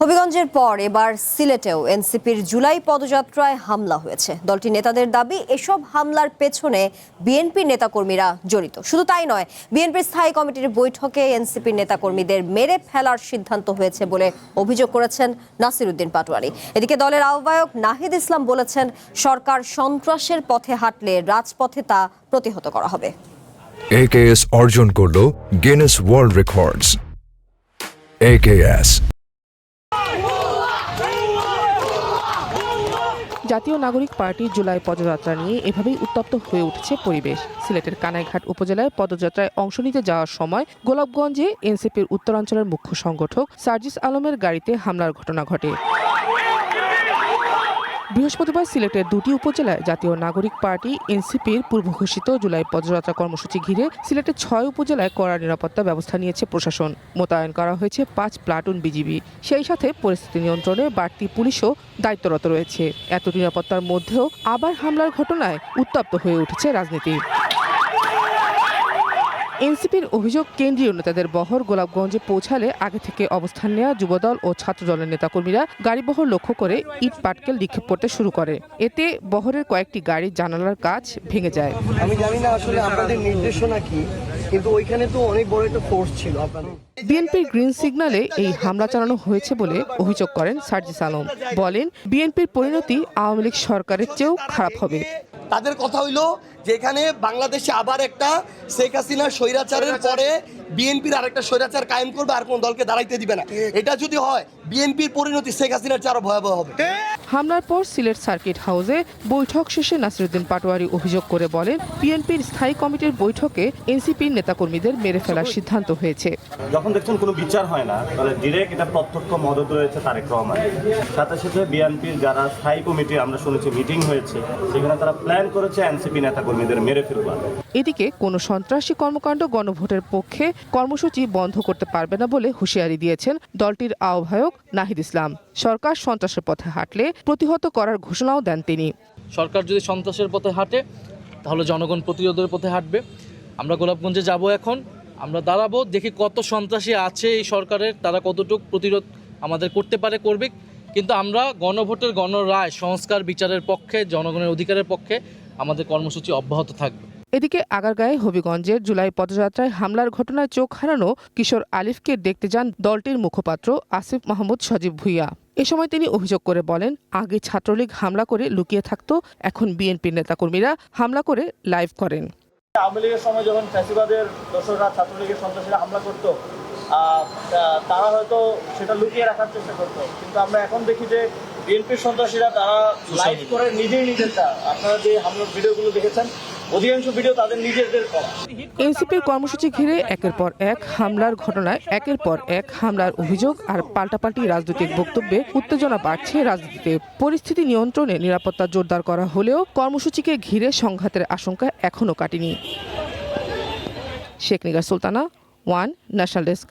হবিগঞ্জের পর এবার সিলেটেও এনসিপির জুলাই পদযাত্রায় হামলা হয়েছে। দলটির নেতাদের দাবি, এসব হামলার পেছনে বিএনপি নেতাকর্মীরা জড়িত। শুধু তাই নয়, বিএনপির স্থায়ী কমিটির বৈঠকে এনসিপির নেতাকর্মীদের মেরে ফেলার সিদ্ধান্ত হয়েছে বলে অভিযোগ করেছেন নাসিরউদ্দিন পাটোয়ারি। এদিকে দলের আহ্বায়ক নাহিদ ইসলাম বলেছেন, সরকার সন্ত্রাসের পথে হাঁটলে রাজপথে তা প্রতিহত করা হবে। AKS অর্জন করল গিনেস ওয়ার্ল্ড রেকর্ডস। AKS জাতীয় নাগরিক পার্টির জুলাই পদযাত্রা নিয়ে এভাবেই উত্তপ্ত হয়ে উঠেছে পরিবেশ। সিলেটের কানাইঘাট উপজেলায় পদযাত্রায় অংশ নিতে যাওয়ার সময় গোলাপগঞ্জে এনসিপির উত্তরাঞ্চলের মুখ্য সংগঠক সার্জিস আলমের গাড়িতে হামলার ঘটনা ঘটে। বৃহস্পতিবার সিলেটের দুটি উপজেলায় জাতীয় নাগরিক পার্টি এনসিপির পূর্ব ঘোষিত জুলাই পদযাত্রা কর্মসূচি ঘিরে সিলেটের 6 উপজেলায় কড়া নিরাপত্তা ব্যবস্থা নিয়েছে প্রশাসন। মোতায়েন করা হয়েছে 5 প্লাটুন বিজিবি। সেই সাথে পরিস্থিতি নিয়ন্ত্রণে বাড়তি পুলিশও দায়িত্বরত রয়েছে। এত নিরাপত্তার মধ্যেও আবার হামলার ঘটনায় উত্তপ্ত হয়ে উঠেছে রাজনীতি। এনসিপির অভিযোগ, কেন্দ্রীয় নেতাদের বহর গোলাপগঞ্জে পৌঁছালে আগে থেকে অবস্থান নেওয়া যুবদল ও ছাত্রদলের নেতাকর্মীরা গাড়িবহর লক্ষ্য করে ইট পাটকেল নিক্ষেপ করতে শুরু করে। এতে বহরের কয়েকটি গাড়ির জানালার কাচ ভেঙে যায়। আমি জানি না আসলে আপনাদের নির্দেশনা কি, কিন্তু ওইখানে তো অনেক বড় একটা ফোর্স ছিল আপনাদের। বিএনপির গ্রিন সিগন্যালে এই হামলা চালানো হয়েছে বলে অভিযোগ করেন সার্জিস আলম। বলেন, বিএনপির পরিণতি আওয়ামী লীগ সরকারের চেয়েও খারাপ হবে। তাদের কথা হইলো যে এখানে বাংলাদেশে আবার একটা শেখ হাসিনা স্বৈরাচারের পরে বিএনপির আরেকটা স্বৈরাচার কায়েম করবে, আর কোন দলকে দাঁড়াইতে দিবে না। এটা যদি হয়, বিএনপির পরিণতি শেখ হাসিনার চেয়ে আরো ভয়াবহ হবে। হামলার পর সিলেট সার্কিট হাউসে বৈঠক শেষে নাসিরউদ্দিন পাটোয়ারি অভিযোগ করে বলেন, বিএনপির স্থায়ী কমিটির বৈঠকে এনসিপির নেতাকর্মীদের মেরে ফেলার সিদ্ধান্ত হয়েছে। যখন দেখছেন কোনো বিচার হয় না, তাহলে ডিরেক্ট এটা প্রত্যক্ষ মদত রয়েছে তারেক রহমান। সাথে সাথে বিএনপির যারা স্থায়ী কমিটি আমরা শুনেছি মিটিং হয়েছে, সেখানে তারা প্ল্যান করেছে এনসিপি নেতাকর্মীদের মেরে ফেলবার। এদিকে কোনো সন্ত্রাসী কর্মকাণ্ড গণভোটের পক্ষে কর্মসূচি বন্ধ করতে পারবে না বলে হুঁশিয়ারি দিয়েছেন দলটির আহ্বায়ক নাহিদ ইসলাম। সরকার সন্ত্রাসের পথে হাঁটলে প্রতিহত করার ঘোষণাও দেন তিনি। সরকার যদি সন্ত্রাসের পথে হাঁটে, তাহলে জনগণ প্রতিরোধের পথে হাঁটবে। আমরা গোলাপগঞ্জে যাব, এখন আমরা দাঁড়াবো, দেখি কত সন্ত্রাসী আছে এই সরকারের, তারা কতটুকু প্রতিরোধ আমাদের করতে পারে, করবে। কিন্তু আমরা গণভোটের গণরায় সংস্কার বিচারের পক্ষে, জনগণের অধিকারের পক্ষে আমাদের কর্মসূচি অব্যাহত থাকবে। এদিকে আগারগাঁয়ে হবিগঞ্জের জুলাই পদযাত্রায় হামলার ঘটনায় চোখ হারানো কিশোর আলিফকে দেখতে যান দলটির মুখপাত্র আসিফ মাহমুদ সজীব ভুইয়া। এ সময় তিনি অভিযোগ করে বলেন, আগে ছাত্রলীগ হামলা করে লুকিয়ে থাকতো, এখন বিএনপির নেতাকর্মীরা হামলা করে লাইভ করেন। আওয়ামী লীগের সময় যখন ফ্যাসিবাদের দোসররা ছাত্রলীগের সন্ত্রাসীরা হামলা করতো, তারা হয়তো সেটা লুকিয়ে রাখার চেষ্টা করতো, কিন্তু আমরা এখন দেখি যে বিএনপির সন্ত্রাসীরা তারা লাইভ করে নিজেরটা। আপনারা যে হামলার ভিডিওগুলো দেখেছেন, অধিকাংশ ভিডিও তাদের নিজেদের করা। এনসিপির কর্মসূচি ঘিরে একের পর এক হামলার ঘটনায় একের পর এক হামলার অভিযোগ আর পাল্টাপাল্টি রাজনৈতিক বক্তব্যে উত্তেজনা বাড়ছে রাজনীতিতে। পরিস্থিতি নিয়ন্ত্রণে নিরাপত্তা জোরদার করা হলেও কর্মসূচিকে ঘিরে সংঘাতের আশঙ্কা এখনও কাটেনি। Sheikh Nigar Sultana, one national desk.